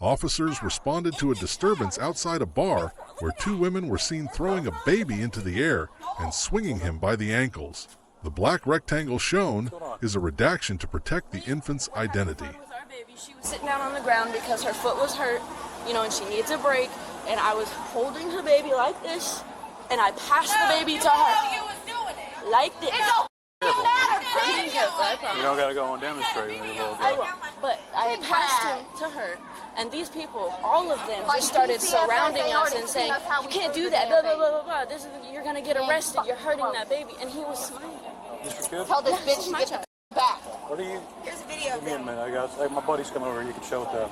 Officers responded to a disturbance outside a bar where two women were seen throwing a baby into the air and swinging him by the ankles. The black rectangle shown is a redaction to protect the infant's identity. She was sitting down on the ground because her foot was hurt, and she needs a break, and I was holding her baby like this, and I passed the baby to her like this. You don't gotta go and demonstrate when you're little girl. I won't, but I passed him to her, and these people, all of them, just started surrounding us and saying, "You can't do that, blah, blah, blah, blah, blah. You're gonna get arrested, you're hurting that baby," and he was smiling. Tell this bitch to get the back. What are you? Here's a video. Give me a minute, my buddy's coming over, you can show it to him.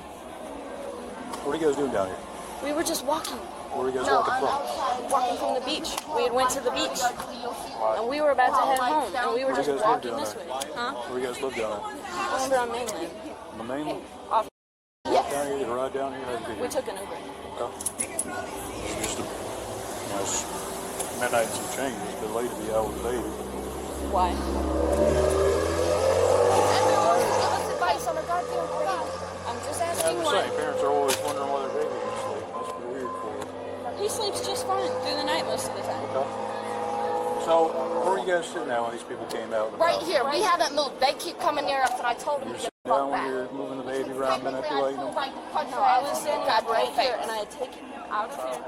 What are you guys doing down here? We were just walking. Where are you guys walking from? Walking from the beach. We had went to the beach, and we were about to head home, and we were just walking this way. Huh? Where do you guys live down there? Over on mainland. On the mainland? Yes. Down here, you can ride down here? We took an Uber. Okay. It's just it's midnight and some change. It's a bit late to be out with the baby. Why? I'm just asking why. Parents are always wondering why their baby is asleep. That's pretty weird for you. He sleeps just fine through the night most of the time. Okay. So, where are you guys sitting at when these people came out? Right here. We haven't moved. They keep coming near us, and I told them to get the fuck when back. you're moving the baby around, manipulating them? No, I was standing right here, and I had taken him out of here,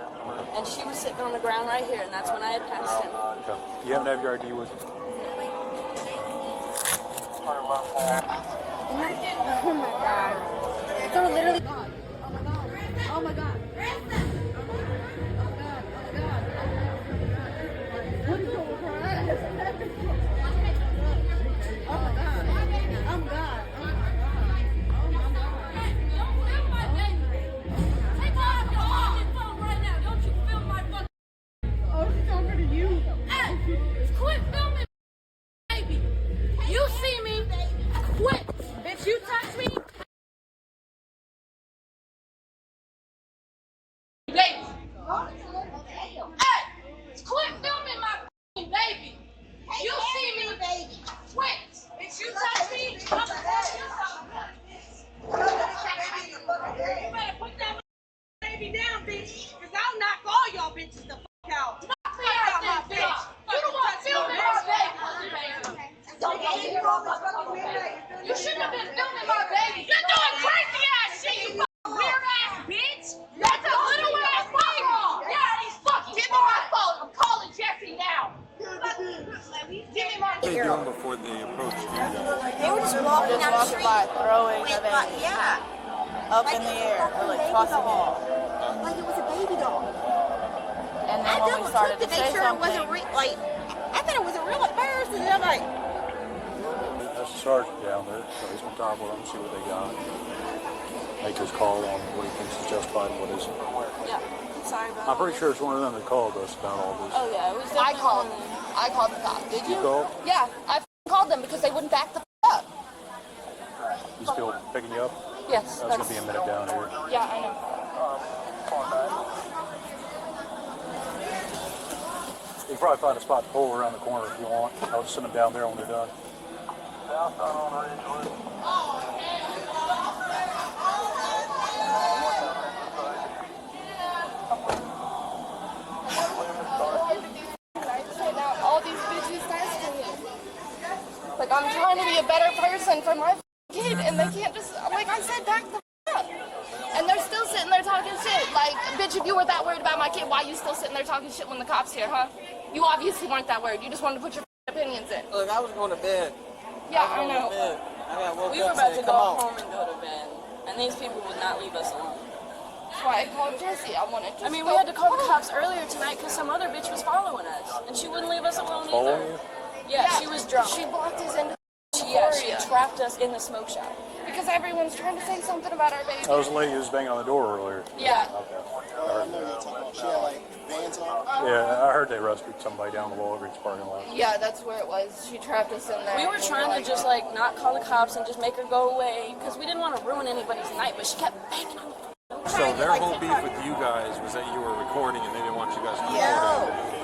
and she was sitting on the ground right here, and that's when I had passed him. Okay. You haven't have your ID with you? Oh my god. So literally. Oh my god. You touch me? Baby. Hey, quit filming my baby. You see me, baby. Quit. If you touch me, I'm gonna tell you something. You better put that baby down, bitch. Cause I'll knock all y'all bitches the fuck out. Knock me out, that bitch. You don't want to film my baby. You shouldn't have been filming my baby. You're doing crazy ass shit, you fucking weird ass bitch. That's a little ass baby. Yeah, he's fucking. Give me my phone. I'm calling Jeffrey now. Give me my. What were they doing before they approached you? They were just walking down the street. By throwing the baby up in the air, or like tossing it. Like it was a baby doll. And then when we started to say something, I thought it was a real person. And I'm like, That's the sergeant down there, so he's on top of them, see what they got. Make his call on what he thinks is justified and what isn't. Yeah. Sorry about I'm pretty sure it's one of them that called us about all this. Oh yeah, it was I definitely called the cops. Did you? You called? Yeah, I called them because they wouldn't back the up. He's still picking you up? Yes. That's going to be a minute down here. Yeah, I know. You can probably find a spot to pull around the corner if you want. I'll just send them down there when they're done. All these bitches asking me. Like, I'm trying to be a better person for my kid, and they can't just, like I said, back the up. And they're still sitting there talking shit. Like, bitch, if you were that worried about my kid, why are you still sitting there talking shit when the cops here, huh? You obviously weren't that worried. You just wanted to put your opinions in. look, I was going to bed. Yeah, I know. We were about to go home and go to bed, and these people would not leave us alone. That's why I called Jessie. I wanted to. I mean, we had to call the cops earlier tonight because some other bitch was following us, and she wouldn't leave us alone either. Following you? Yeah, she was drunk. She blocked us into She trapped us in the smoke shop. because everyone's trying to say something about our baby. That was the lady who was banging on the door earlier. Yeah. Okay. I heard that. She had like vans on. Yeah, I heard they rescued somebody down the Walgreens parking lot. Yeah, that's where it was. She trapped us in there. We were trying to just like not call the cops and just make her go away because we didn't want to ruin anybody's night, but she kept banging on the door. So their whole beef with you guys was that you were recording and they didn't want you guys to record it.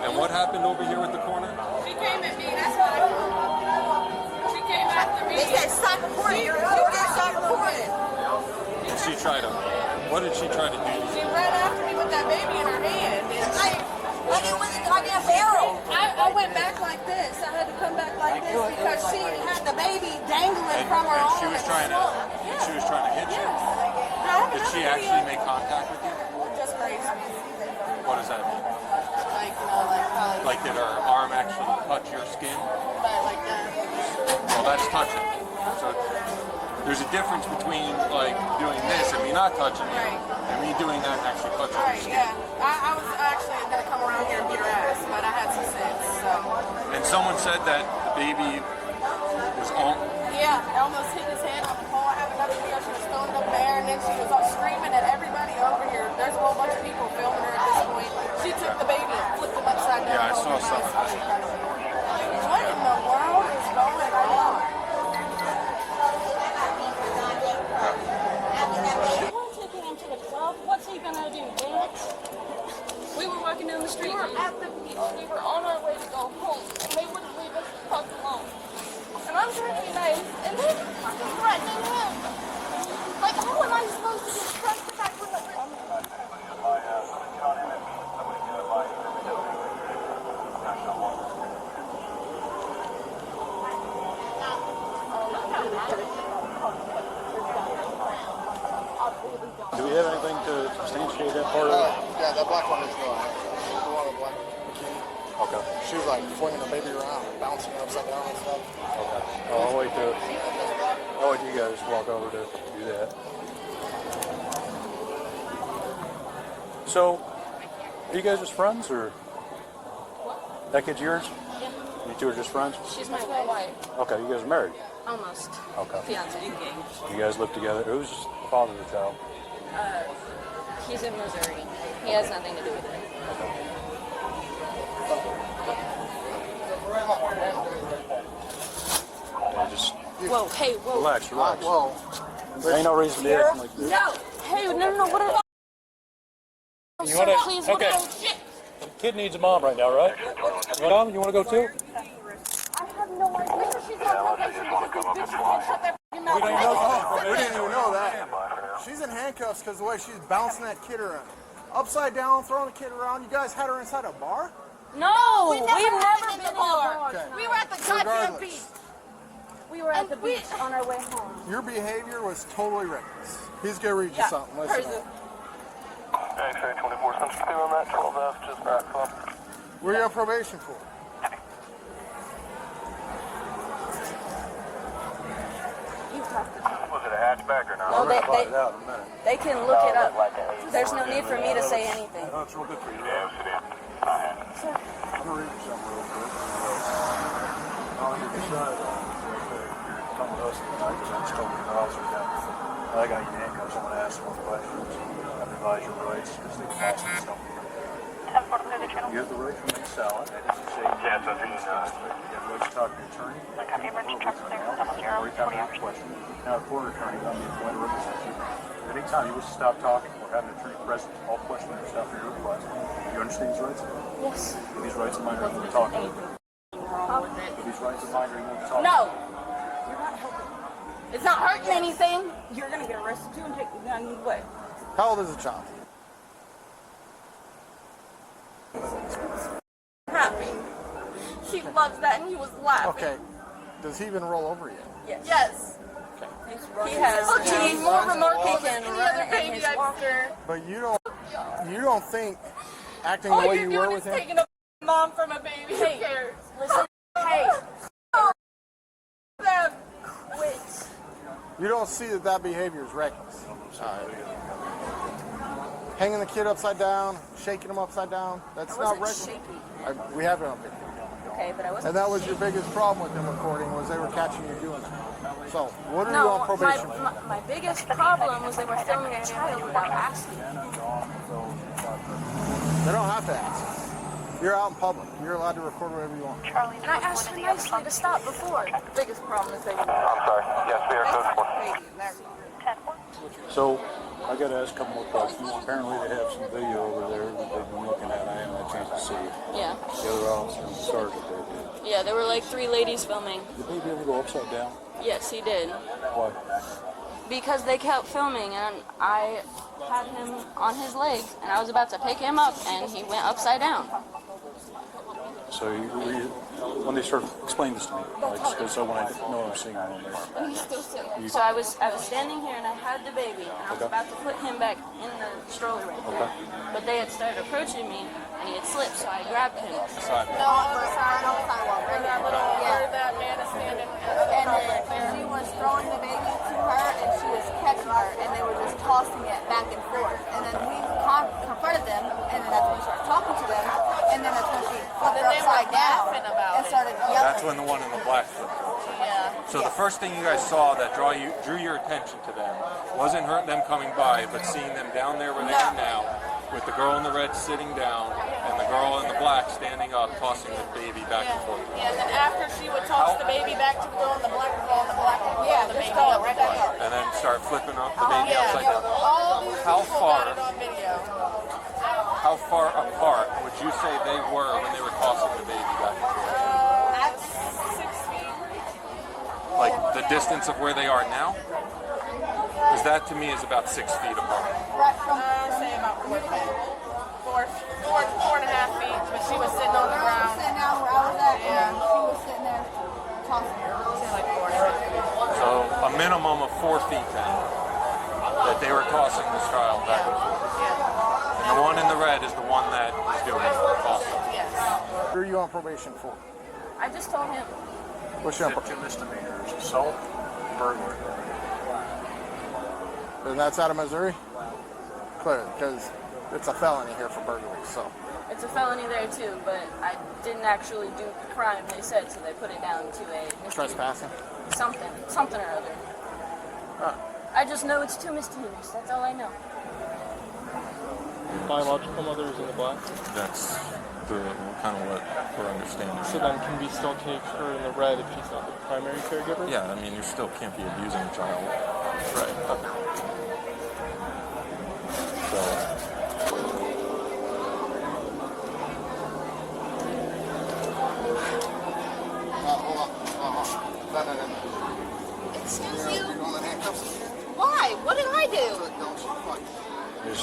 And what happened over here with the corner? She came at me. That's why. She came after me. They said stop recording. You did stop recording. She she try to? What did she try to do? She ran after me with that baby in her hand, and like it was a goddamn barrel. I went back like this. I had to come back like this because she had the baby dangling from her arm. She was trying to. She was trying to hit you. Did she actually make contact with you? Just raised me. What does that mean? Like, probably Like did her arm actually touch your skin? like that. Well, that's touching. So there's a difference between like doing this and me not touching you, and me doing that and actually touching your Right, skin. yeah. I was actually gonna come around here and beat her ass, but I had some sense, so. And someone said that the baby was on. Yeah, I almost hit his head on the pole. I have another video. She was throwing up there, and then she was all screaming at everybody over here. There's a whole bunch of people filming her at this point. She took the baby and flipped him upside down. Yeah, I saw something. What in the world is going on? We're taking him to the club. What's he gonna do, dance? We were walking down the street. We were at the beach. We were on our way to go home. And they wouldn't leave us the fuck alone. And I'm trying to be nice, and they're fucking threatening him. Like, how am I supposed to get trust back from the Do we have anything to substantiate that part of it? Yeah, that black one is the one with the black bikini. Okay. She was like flinging the baby around, bouncing her upside down and stuff. Okay. I'll wait till you guys walk over to do that. So, are you guys just friends, or that kid's yours? Yeah. You two are just friends? She's my wife. Okay, you guys are married. Almost. Okay. Fiance. You guys live together. Who's the father of the child? He's in Missouri. He has nothing to do with it. Yeah, just Whoa, hey, whoa. relax. Whoa. There ain't no reason to act like this. No! Hey, no, what are You sir, wanna- please, what okay. are shit? The kid needs a mom right now, right? Mom, you want to go too? I have no idea. She's on probation because these bitches can't shut their fucking mouth. We didn't even know that. She's in handcuffs because the way she's bouncing that kid around. Upside down, throwing the kid around. You guys had her inside a bar? No, We've we've never never been in been the bar. bar. Okay. We were at the goddamn Regardless. beach. We were at the beach on our way home. Your behavior was totally reckless. He's going to read you something. Listen. X-ray 24 cents clear on that 12F, just back up. What are you on probation for? Was it a hatchback or not? No, Find it out in a minute. they can look it up. There's no need for me to say anything. Oh, it's real good for you. Yeah, it is. I'm gonna read you something real quick. I'll give you a shot. You're coming to us tonight because I just told you the officer down. I got you in handcuffs. I'm gonna ask some more questions. I advise your rights because they cost me something. You have the right to remain silent. That doesn't say you Yes, have I do. the right to talk to your attorney. Or you have any question. Now, a court attorney won't be going to represent you. At any time you wish to stop talking or have an attorney present, all questions are stopped for your request. Do you understand these rights? Yes. Do these rights of mine are you want to talk to? Do these rights of mine are you want to talk to? No. It's not hurting anything. You're gonna get arrested too and take the gun away. How old is the child? Happy. She loves that, and he was laughing. Okay. Does he even roll over yet? Yes. He has He's more remarkable than can any run other in baby his I've walker. But you don't think acting the All way you're you were doing with is him? taking a mom from a baby. Who cares? Listen, hey, Them. quit. You don't see that behavior is reckless. Hanging the kid upside down, shaking him upside down. That's I not wasn't reckless. shaky. We have it on video. Okay, but I wasn't. And that was your biggest problem with them recording was they were catching you doing that. So, what are you No, on probation for? my biggest problem was they were filming a child without asking. They don't have to ask. You're out in public. You're allowed to record whatever you want. And I asked her nicely to stop before. The biggest problem is they were I'm sorry. Yes, we are code 4. So, I got to ask a couple more questions. Apparently, they have some video over there that they've been looking at. I haven't had a chance to see it. Yeah. The other officer and the sergeant there did. Yeah, there were like 3 ladies filming. Did the baby ever go upside down? Yes, he did. Why? Because they kept filming, and I had him on his legs, and I was about to pick him up, and he went upside down. So when they start, explain this to me, like, so when I know what I'm seeing on there. So I was standing here, and I had the baby, and I was about to put him back in the stroller right there. But they had started approaching me, and he had slipped, so I grabbed him. No, on the sidewalk. Where that man is standing. And then she was throwing the baby to her, and she was catching her, and they were just tossing it back and forth. And then we confronted them, and then that's when we started talking to them, and then that's when she flipped her upside down and started yelling. That's when the one in the black flipped. Yeah. So the first thing you guys saw that drew your attention to them wasn't them coming by, but seeing them down there where they are now, with the girl in the red sitting down and the girl in the black standing up, tossing the baby back and forth. Yeah, and then after she would toss the baby back to the girl in the black, yeah, the baby up right there. And then start flipping up the baby upside down. How far apart would you say they were when they were tossing the baby back and forth? That's 6 feet. Like the distance of where they are now? Because that to me is about 6 feet apart. Say about 4 feet. 4.5 feet, but she was sitting on the ground. Sitting down where I was at, and she was sitting there tossing her. Like 4 feet. So a minimum of 4 feet then, that they were tossing this child back and forth. And the one in the red is the one that is doing it, tossing. Yes. Who are you on probation for? I just told him. What's your Two misdemeanors, assault, burglary. And that's out of Missouri? Clear, because it's a felony here for burglary, so. It's a felony there too, but I didn't actually do the crime they said, so they put it down to a misdemeanor. Trespassing? Something or other. I just know it's 2 misdemeanors, that's all I know. Biological mother is in the black. That's kind of what we're understanding. So then can we still take her in the red if she's not the primary caregiver? Yeah, I mean, you still can't be abusing a child. Right. Okay. So. Excuse you? Why? What did I do?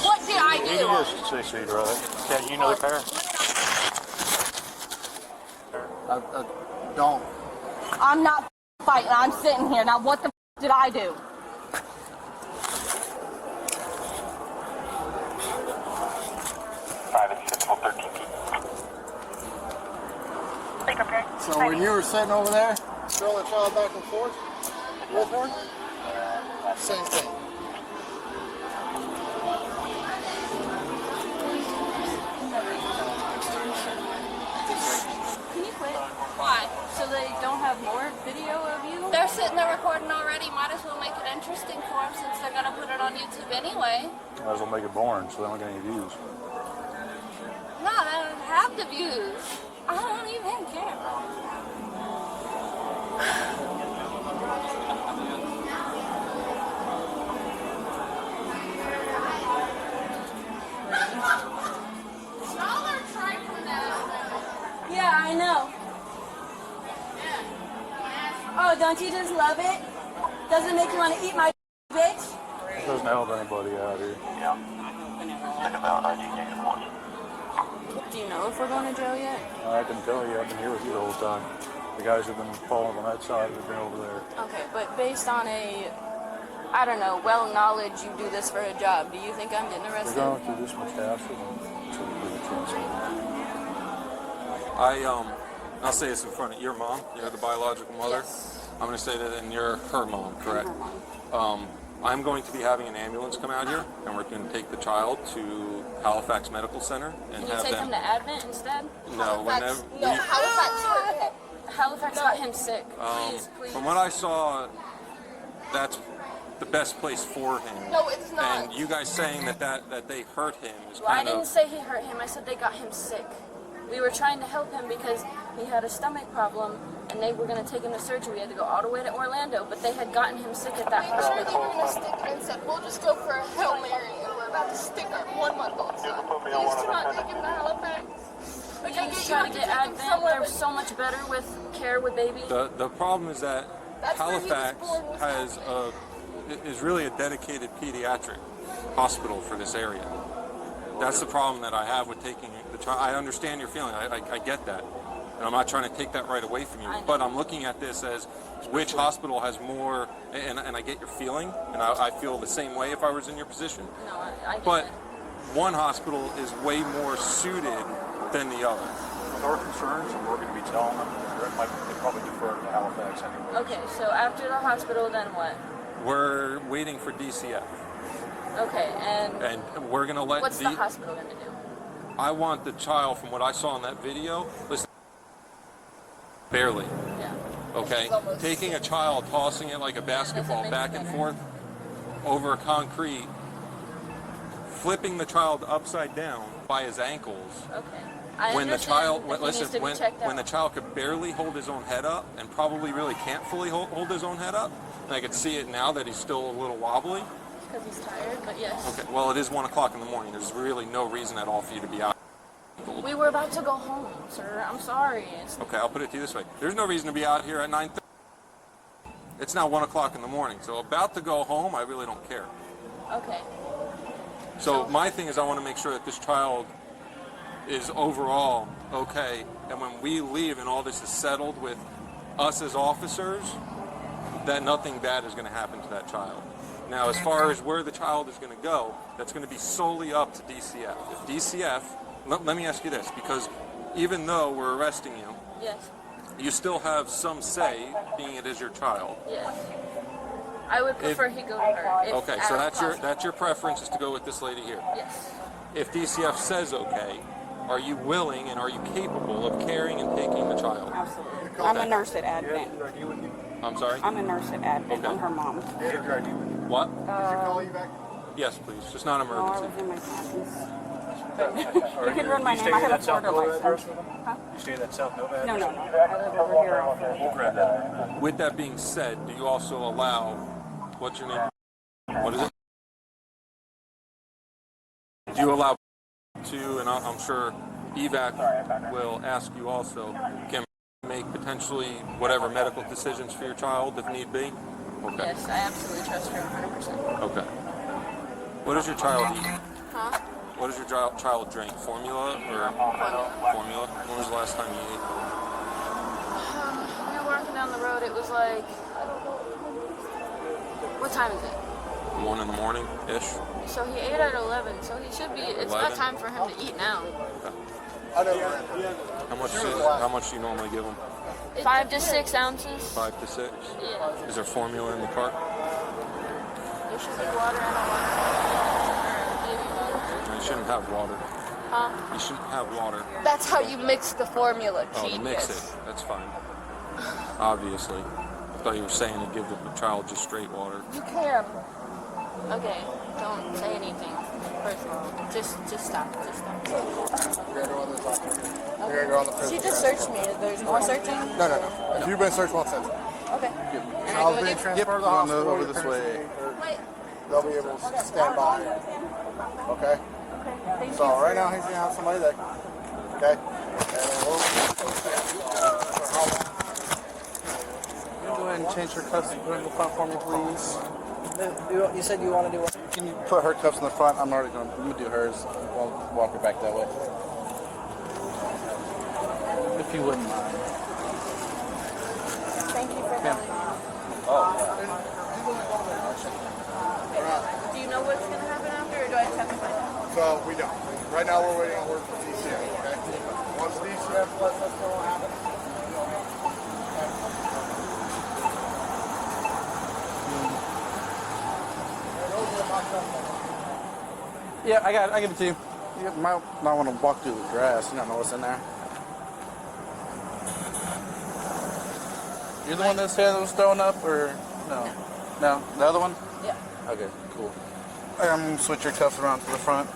What did I do? You can just say so you'd rather. Yeah, you know the pair? Don't. I'm not fighting. I'm sitting here. Now, what the did I do? So when you were sitting over there, throwing the child back and forth with her, same thing. Can you quit? Why? So they don't have more video of you? They're sitting there recording already. Might as well make it interesting for them since they're going to put it on YouTube anyway. Might as well make it boring so they don't get any views. No, they don't have the views. I don't even care. Smaller try from that. Yeah, I know. Oh, don't you just love it? Doesn't it make you want to eat my bitch? It doesn't help anybody out here. Do you know if we're going to jail yet? I can tell you, I've been here with you the whole time. The guys have been following on that side have been over there. Okay, but based on a, I don't know, well knowledge you do this for a job, do you think I'm getting We're arrested? going through this much hassle. I'll say this in front of your mom. You're the biological mother. Yes. I'm going to say that, and you're her mom, correct? I'm going to be having an ambulance come out here, and we're going to take the child to Halifax Medical Center and Can you have take them. him to Advent instead? No, whenever. Halifax got him sick. Please, please. From what I saw, that's the best place for him. No, it's not. And you guys saying that they hurt him is Well, I kind didn't of. say he hurt him. I said they got him sick. We were trying to help him because he had a stomach problem, and they were going to take him to surgery. We had to go all the way to Orlando, but they had gotten him sick at that hospital. They were going to stick it and said, we'll just go for a Hail Mary, and we're about to stick our 1-month-old son. Please do not take him to Halifax. Okay, He's trying to get Advent. They're so much better with care with babies. The problem is that That's where he was Halifax born, was has is really a dedicated pediatric hospital for this area. That's the problem that I have with taking the child. I understand your feeling. I get that. And I'm not trying to take that right away from you. But I'm looking at this as which hospital has more, and I get your feeling, and I feel the same way if I was in your position. No, I get But it. one hospital is way more suited than the other. With our concerns, and we're going to be telling them, they probably defer to Halifax anyway. Okay, so after the hospital, then what? We're waiting for DCF. Okay, And we're going to let what's the hospital going to do? I want the child, from what I saw in that video, listen, barely. Yeah. Okay? Taking a child, tossing it like a basketball back and forth over concrete, flipping the child upside down by his ankles. Okay. I When the understand child, that he needs to be checked out. when the child could barely hold his own head up, and probably really can't fully hold his own head up, and I could see it now that he's still a little wobbly. Because he's tired, but yes. Okay, well, it is 1 o'clock in the morning. There's really no reason at all for you to be out. We were about to go home, sir. I'm sorry. Okay, I'll put it to you this way. There's no reason to be out here at 9:30. It's now 1 o'clock in the morning, so about to go home, I really don't care. Okay. So my thing is I want to make sure that this child is overall okay, and when we leave and all this is settled with us as officers, that nothing bad is going to happen to that child. Now, as far as where the child is going to go, that's going to be solely up to DCF. If DCF, let me ask you this, because even though we're arresting you, Yes. you still have some say, being it is your child. Yes. I would prefer he go to her. If Okay, so that's your preference is to go with this lady here. Yes. If DCF says okay, are you willing and are you capable of caring and taking the child? Absolutely. I'm a nurse at Advent. I'm sorry? I'm a nurse at Advent. Okay. I'm her mom. What? Call you back? Yes, please. Just not No, I emergency. was in my classes. You can run my name. I have a Florida license. Huh? You stay in that South Nova address? No, no, no. I live over here off of We'll grab that. With that being said, do you also allow, what's your name? What is it? Do you allow to, and I'm sure EVAC will ask you also, can make potentially whatever medical decisions for your child if need be? Okay. Yes, I absolutely trust her 100%. Okay. What does your child eat? Huh? What does your child drink? Formula or formula? When was the last time you ate? We were walking down the road. It was like, what time is it? 1 in the morning ish. So he ate at 11. So he should be. It's 11? not time for him to eat now. Okay. How much do you normally give him? 5 to 6 ounces. 5 to 6. Yeah. Is there formula in the car? There should be water and a water. Baby water. You shouldn't have water. Huh? You shouldn't have water. That's how you mix the formula, Oh, to genius. mix it. That's fine. Obviously. I thought you were saying to give the child just straight water. You can. Okay. Don't say anything personal. Just stop. Just stop. She just searched me. There's more searching? No. If you've been searched once, that's Okay. I'll be transferred to the hospital over this way. Wait. They'll be able to stand by. Okay? So right now he's going to have somebody there. Okay? And then Go ahead and change her cuffs and put in the front for me, please. You said you want to do what? Can you put her cuffs in the front? I'm going to do hers. I'll walk her back that way. If you wouldn't mind. Thank you for telling me. Do you know what's going to happen after, or do I just have to find out? so we don't. Right now we're waiting on word from DCF. Okay? Once DCF lets us know what happens. Yeah, I give it to you. You might not want to walk through the grass. You don't know what's in there. You're the one that's here that was thrown up, or no? No, the other one? Yeah. Okay, cool. I'm gonna switch your cuffs around to the front.